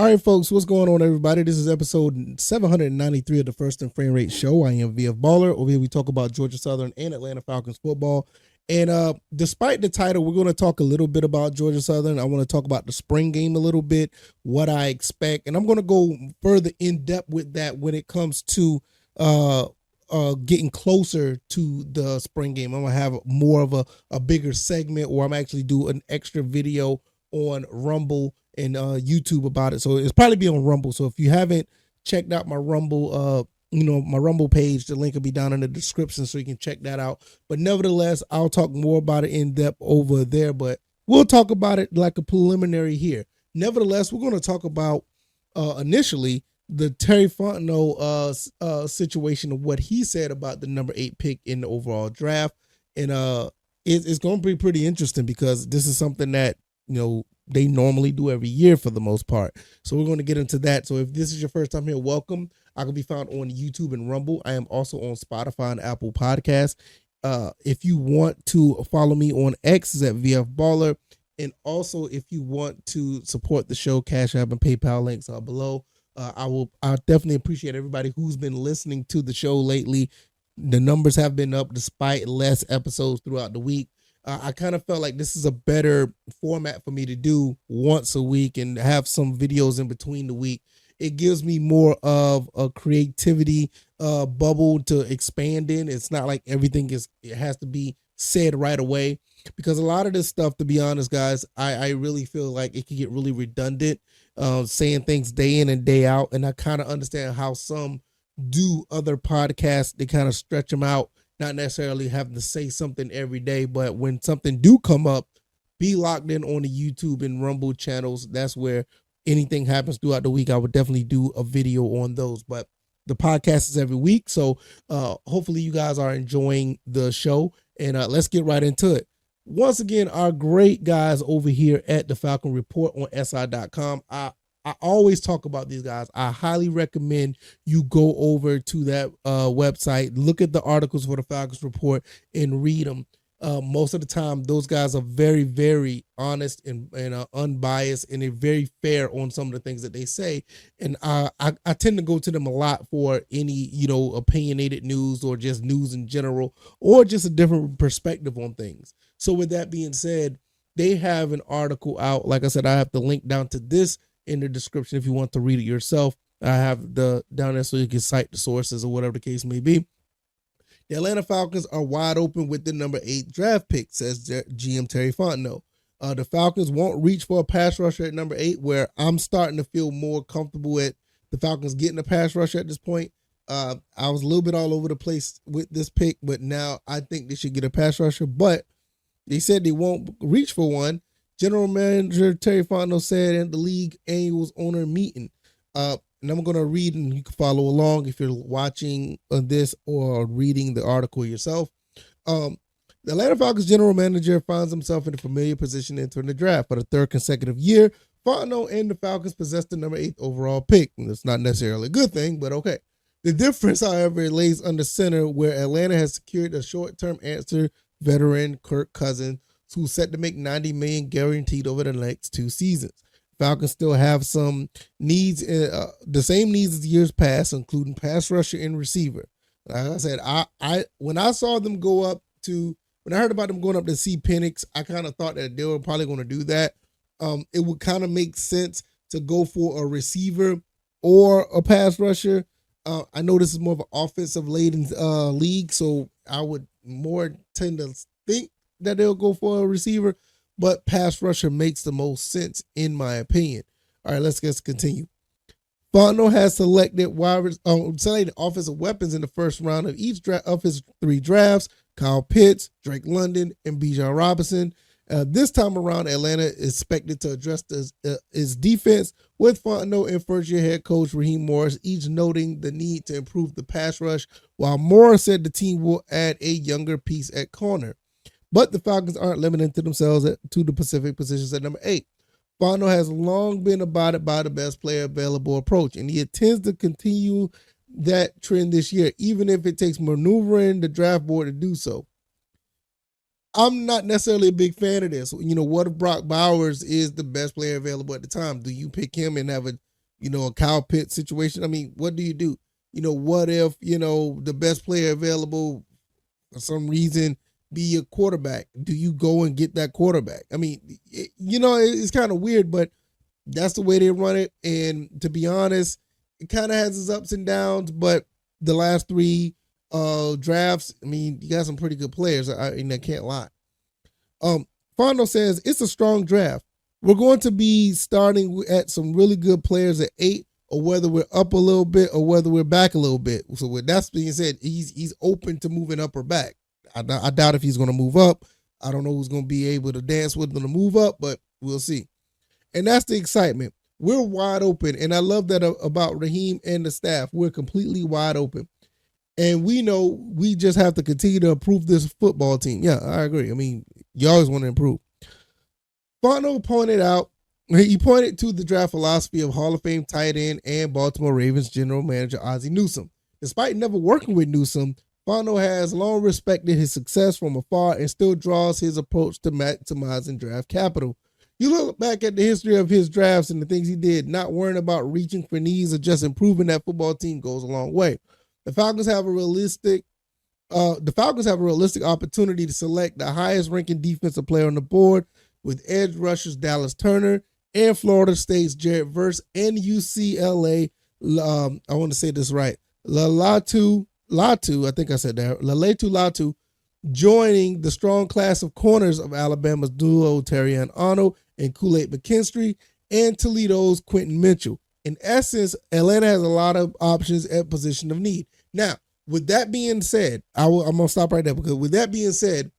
All right, folks, what's going on, everybody? This is episode 793 of the First and Frame Rate Show. I am VF Baller. Over here, we talk about Georgia Southern and Atlanta Falcons football. And despite the title, we're going to talk a little bit about Georgia Southern. I want to talk about the spring game a little bit, what I expect. And I'm going to go further in depth with that when it comes to getting closer to the spring game. I'm going to have more of a bigger segment, or I'm actually do an extra video on Rumble and YouTube about it. So it's probably be on Rumble. So if you haven't checked out my Rumble, my Rumble page, the link will be down in the description so you can check that out. But nevertheless, I'll talk more about it in depth over there, but we'll talk about it like a preliminary here. Nevertheless, we're going to talk about initially the Terry Fontenot situation of what he said about the number 8 pick in the overall draft. And it's going to be pretty interesting because this is something that, they normally do every year for the most part. So we're going to get into that. So if this is your first time here, welcome. I can be found on YouTube and Rumble. I am also on Spotify and Apple Podcasts. If you want to follow me on X, is at VF Baller. And also, if you want to support the show, CashApp and PayPal links are below. I definitely appreciate everybody who's been listening to the show lately. The numbers have been up despite less episodes throughout the week. I kind of felt like this is a better format for me to do once a week and have some videos in between the week. It gives me more of a creativity bubble to expand in. It's not like everything it has to be said right away, because a lot of this stuff, to be honest, guys, I really feel like it can get really redundant, saying things day in and day out. And I kind of understand how some do other podcasts. They kind of stretch them out, not necessarily having to say something every day, but when something do come up, be locked in on the YouTube and Rumble channels. That's where anything happens throughout the week. I would definitely do a video on those, but the podcast is every week. So hopefully you guys are enjoying the show, and let's get right into it. Once again, our great guys over here at the Falcon Report on SI.com. I always talk about these guys. I highly recommend you go over to that website, look at the articles for the Falcons Report, and read them. Most of the time, those guys are very, very honest and unbiased, and they're very fair on some of the things that they say. And I tend to go to them a lot for any, opinionated news or just news in general, or just a different perspective on things. So with that being said, they have an article out. Like I said, I have the link down to this in the description if you want to read it yourself. I have the down there so you can cite the sources or whatever the case may be. The Atlanta Falcons are wide open with the number 8 draft pick, says GM Terry Fontenot. The Falcons won't reach for a pass rusher at number 8, where I'm starting to feel more comfortable at the Falcons getting a pass rusher at this point. I was a little bit all over the place with this pick, but now I think they should get a pass rusher, but they said they won't reach for one. General Manager Terry Fontenot said in the league annual owner meeting. And I'm going to read, and you can follow along if you're watching this or reading the article yourself. The Atlanta Falcons general manager finds himself in a familiar position entering the draft. For the third consecutive year, Fontenot and the Falcons possess the number 8 overall pick. And it's not necessarily a good thing, but okay. The difference, however, lays under center, where Atlanta has secured a short-term answer veteran Kirk Cousins, who's set to make $90 million guaranteed over the next 2 seasons. Falcons still have some needs, the same needs as years past, including pass rusher and receiver. Like I said, when I heard about them going up to see Penix, I kind of thought that they were probably going to do that. It would kind of make sense to go for a receiver or a pass rusher. I know this is more of an offensive laden league, so I would more tend to think that they'll go for a receiver, but pass rusher makes the most sense in my opinion. All right, let's continue. Fontenot has selected offensive weapons in the first round of each of his 3 drafts: Kyle Pitts, Drake London, and Bijan Robinson. This time around, Atlanta is expected to address its defense, with Fontenot and first-year head coach Raheem Morris each noting the need to improve the pass rush, while Morris said the team will add a younger piece at corner. But the Falcons aren't limiting to themselves to the Pacific positions at number 8. Fontenot has long been abided by the best player available approach, and he intends to continue that trend this year, even if it takes maneuvering the draft board to do so. I'm not necessarily a big fan of this. What if Brock Bowers is the best player available at the time? Do you pick him and have a a Kyle Pitts situation. I mean, what do you do? What if, the best player available for some reason be your quarterback? Do you go and get that quarterback? I mean, it's kind of weird, but that's the way they run it. And to be honest, it kind of has its ups and downs, but the last three drafts, I mean, you got some pretty good players. I can't lie. Fondo says it's a strong draft. We're going to be starting at some really good players at 8, or whether we're up a little bit or whether we're back a little bit. So with that being said, he's open to moving up or back. I doubt if he's going to move up. I don't know who's going to be able to dance with him to move up, but we'll see. And that's the excitement. We're wide open, and I love that about Raheem and the staff. We're completely wide open. And we know we just have to continue to improve this football team. Yeah, I agree. I mean, you always want to improve. Fontenot pointed to the draft philosophy of Hall of Fame tight end and Baltimore Ravens general manager Ozzie Newsome. Despite never working with Newsome, Fontenot has long respected his success from afar and still draws his approach to maximizing draft capital. You look back at the history of his drafts and the things he did, not worrying about reaching for needs or just improving that football team goes a long way. The Falcons have a realistic opportunity to select the highest ranking defensive player on the board with edge rushers Dallas Turner and Florida State's Jared Verse and UCLA. I want to say this right. Latu, I think I said that. Latu joining the strong class of corners of Alabama's duo Terrion Arnold and Kool-Aid McKinstry and Toledo's Quentin Mitchell. In essence, Atlanta has a lot of options at position of need. Now, with that being said, I'm going to stop right there, because with that being said,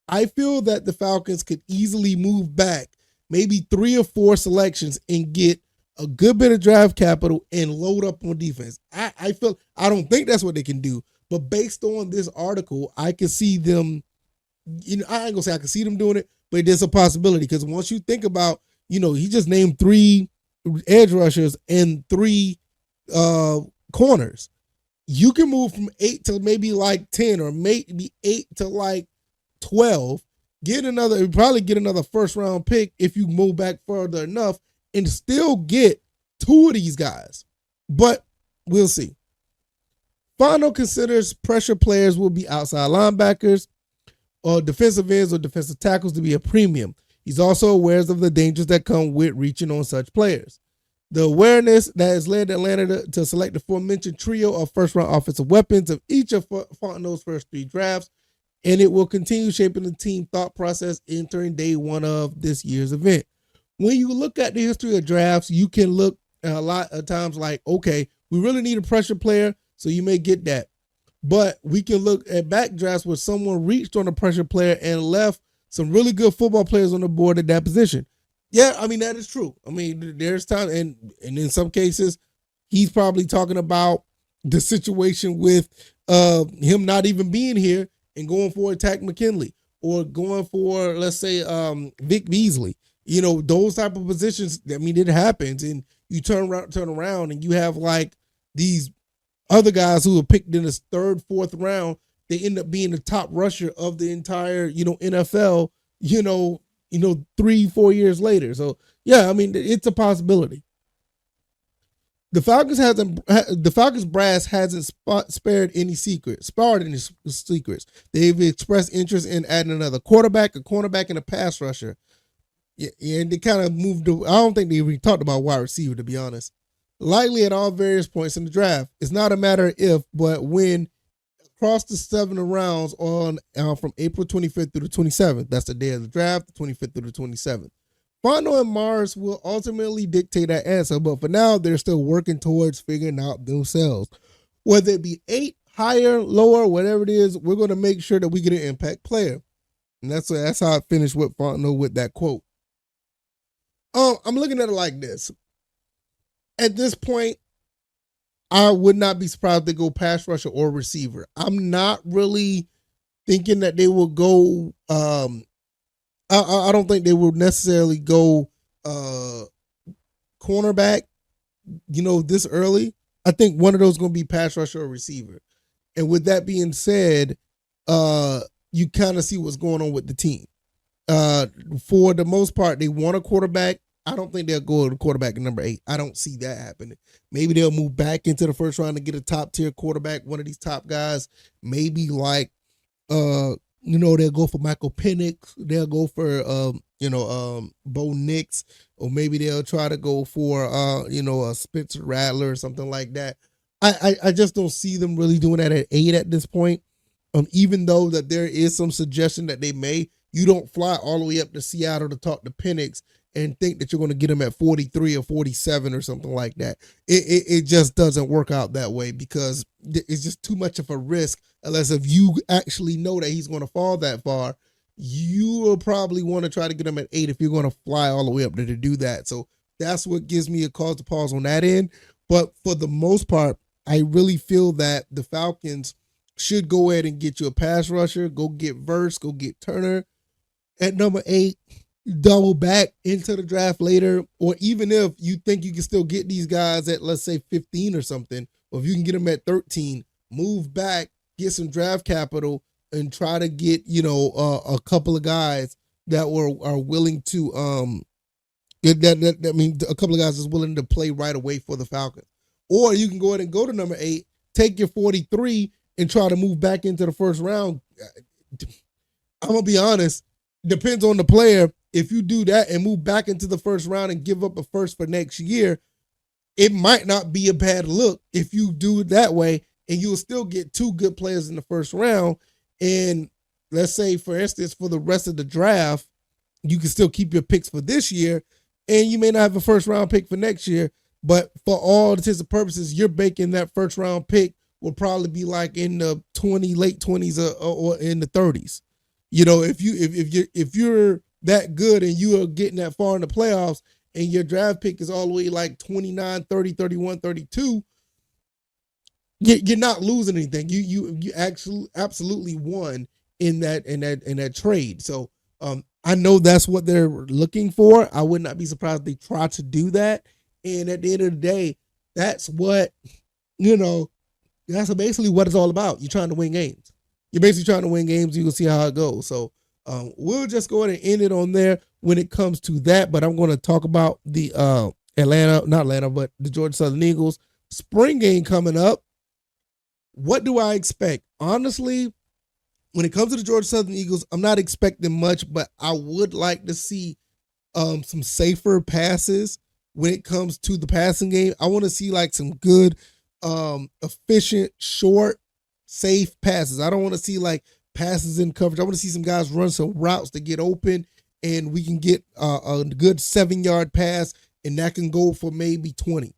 I feel that the Falcons could easily move back maybe 3 or 4 selections and get a good bit of draft capital and load up on defense. I don't think that's what they can do, but based on this article, I can see them, I ain't going to say I can see them doing it, but there's a possibility, because once you think about, he just named 3 edge rushers and 3 corners. You can move from 8 to maybe like 10, or maybe 8 to like 12, probably get another first round pick if you move back further enough, and still get 2 of these guys. But we'll see. Fontenot considers pressure players will be outside linebackers or defensive ends or defensive tackles to be a premium. He's also aware of the dangers that come with reaching on such players. The awareness that has led Atlanta to select the aforementioned trio of first-round offensive weapons of each of Fontenot's first 3 drafts, and it will continue shaping the team thought process entering day 1 of this year's event. When you look at the history of drafts, you can look at a lot of times like, okay, we really need a pressure player, so you may get that. But we can look at back drafts where someone reached on a pressure player and left some really good football players on the board at that position. Yeah, I mean, that is true. I mean, there's time, and in some cases, he's probably talking about the situation with him not even being here and going for Takk McKinley, or going for, let's say, Vic Beasley. Those type of positions, I mean, it happens, and you turn around and you have like these other guys who are picked in the 3rd, 4th round. They end up being the top rusher of the entire, NFL, 3-4 years later. So yeah, I mean, it's a possibility. The Falcons brass hasn't spared any secrets. They've expressed interest in adding another quarterback, a cornerback, and a pass rusher. Yeah, and they kind of moved. I don't think they even talked about wide receiver, to be honest. Likely at all various points in the draft. It's not a matter of if, but when. Across the 7 rounds on from April 25th through the 27th. That's the day of the draft, the 25th through the 27th. Fontenot and Mars will ultimately dictate that answer, but for now, they're still working towards figuring out themselves. Whether it be 8, higher, lower, whatever it is, we're going to make sure that we get an impact player. And that's how I finished with Fontenot with that quote. I'm looking at it like this. At this point, I would not be surprised if they go pass rusher or receiver. I'm not really thinking that they will go. I don't think they will necessarily go cornerback, this early. I think one of those is going to be pass rusher or receiver. And with that being said, you kind of see what's going on with the team. For the most part, they want a quarterback. I don't think they'll go to quarterback at number 8. I don't see that happening. Maybe they'll move back into the first round and get a top tier quarterback, one of these top guys. Maybe like they'll go for Michael Penix. They'll go for Bo Nix, or maybe they'll try to go for a Spencer Rattler or something like that. I just don't see them really doing that at 8 at this point. Even though that there is some suggestion that they may, you don't fly all the way up to Seattle to talk to Penix and think that you're going to get him at 43 or 47 or something like that. It just doesn't work out that way, because it's just too much of a risk. Unless if you actually know that he's going to fall that far, you will probably want to try to get him at 8 if you're going to fly all the way up there to do that. So that's what gives me a cause to pause on that end. But for the most part, I really feel that the Falcons should go ahead and get you a pass rusher. Go get Verse. Go get Turner at number 8. Double back into the draft later. Or even if you think you can still get these guys at, let's say, 15 or something, or if you can get them at 13, move back, get some draft capital, and try to get, a couple of guys that are willing to, that means a couple of guys that's willing to play right away for the Falcons. Or you can go ahead and go to number 8, take your 43, and try to move back into the first round. I'm going to be honest, depends on the player. If you do that and move back into the first round and give up a first for next year, it might not be a bad look if you do it that way, and you'll still get 2 good players in the first round. And let's say, for instance, for the rest of the draft, you can still keep your picks for this year, and you may not have a first round pick for next year. But for all intents and purposes, you're baking that first round pick will probably be like in the late 20s or in the 30s. If you're that good and you are getting that far in the playoffs, and your draft pick is all the way like 29, 30, 31, 32, you're not losing anything. You actually absolutely won in that trade. So I know that's what they're looking for. I would not be surprised if they try to do that. And at the end of the day, that's what, that's basically what it's all about. You're trying to win games. You're basically trying to win games. You can see how it goes. So we'll just go ahead and end it on there when it comes to that. But I'm going to talk about the the Georgia Southern Eagles spring game coming up. What do I expect? Honestly, when it comes to the Georgia Southern Eagles, I'm not expecting much, but I would like to see some safer passes when it comes to the passing game. I want to see like some good, efficient, short, safe passes. I don't want to see like passes in coverage. I want to see some guys run some routes to get open, and we can get a good 7-yard pass, and that can go for maybe 20.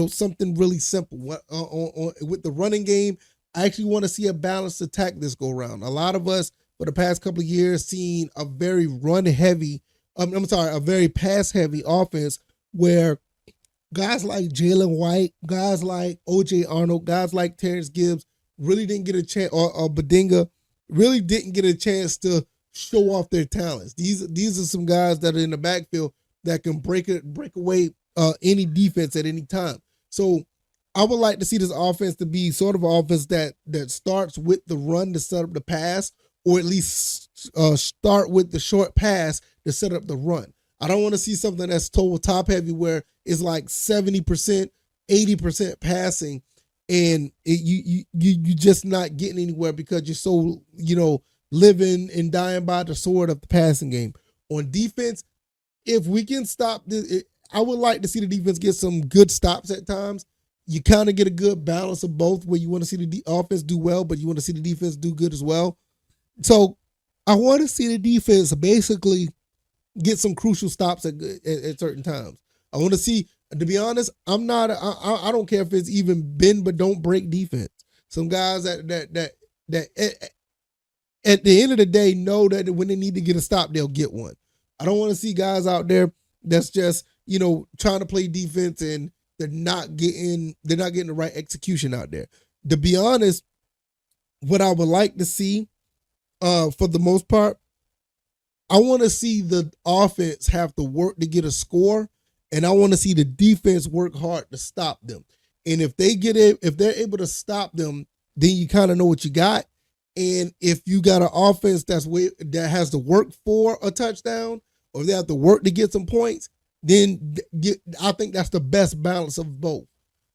Something really simple. With the running game, I actually want to see a balanced attack this go around. A lot of us for the past couple of years seen a very a very pass heavy offense where guys like Jalen White, guys like O.J. Arnold, guys like Terrence Gibbs really didn't get a chance, or Badinga really didn't get a chance to show off their talents. These are some guys that are in the backfield that can break away any defense at any time. So I would like to see this offense to be sort of an offense that starts with the run to set up the pass, or at least start with the short pass to set up the run. I don't want to see something that's total top heavy where it's like 70%, 80% passing, and you just not getting anywhere because you're so, living and dying by the sword of the passing game. On defense, if we can stop this, I would like to see the defense get some good stops at times. You kind of get a good balance of both, where you want to see the offense do well, but you want to see the defense do good as well. So I want to see the defense basically get some crucial stops at certain times. I want to see, to be honest, I don't care if it's even bend but don't break defense. Some guys that at the end of the day know that when they need to get a stop, they'll get one. I don't want to see guys out there that's just, trying to play defense and they're not getting the right execution out there. To be honest, what I would like to see, for the most part, I want to see the offense have to work to get a score, and I want to see the defense work hard to stop them. And if they're able to stop them, then you kind of know what you got. And if you got an offense that has to work for a touchdown, or they have to work to get some points, then I think that's the best balance of both.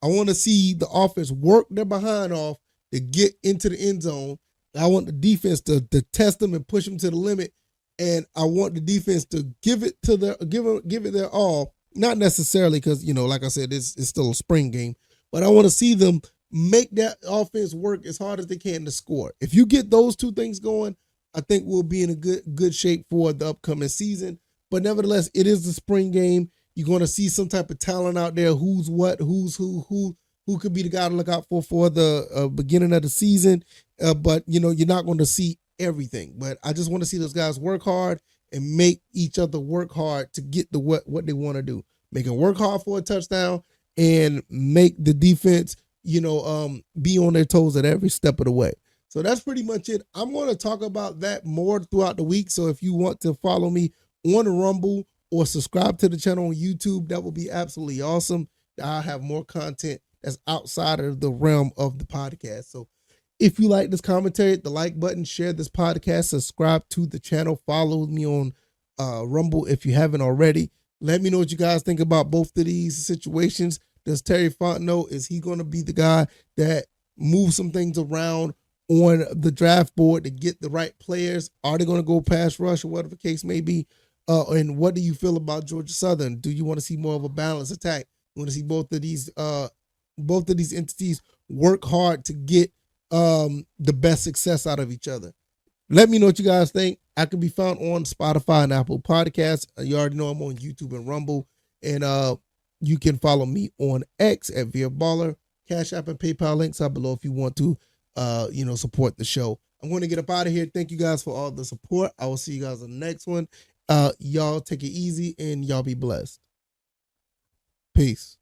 I want to see the offense work their behind off to get into the end zone. I want the defense to test them and push them to the limit, and I want the defense to give it their all. Not necessarily because, like I said, it's still a spring game, but I want to see them make that offense work as hard as they can to score. If you get those two things going, I think we'll be in a good shape for the upcoming season. But nevertheless, it is the spring game. You're going to see some type of talent out there. Who's what? Who's who could be the guy to look out for the beginning of the season. But you're not going to see everything. But I just want to see those guys work hard and make each other work hard to get the what they want to do. Make them work hard for a touchdown and make the defense, be on their toes at every step of the way. So that's pretty much it. I'm going to talk about that more throughout the week. So if you want to follow me on Rumble or subscribe to the channel on YouTube, that would be absolutely awesome. I'll have more content that's outside of the realm of the podcast. So if you like this commentary, hit the like button, share this podcast, subscribe to the channel, follow me on Rumble if you haven't already. Let me know what you guys think about both of these situations. Does Terry Fontenot, is he going to be the guy that moves some things around on the draft board to get the right players? Are they going to go pass rush or whatever the case may be? And what do you feel about Georgia Southern? Do you want to see more of a balanced attack? You want to see both of these entities work hard to get the best success out of each other? Let me know what you guys think. I can be found on Spotify and Apple Podcasts. You already know I'm on YouTube and Rumble. And you can follow me on X at VFBaller. Cash App and PayPal links are below if you want to support the show. I'm going to get up out of here. Thank you guys for all the support. I will see you guys on the next one. Y'all take it easy and y'all be blessed. Peace.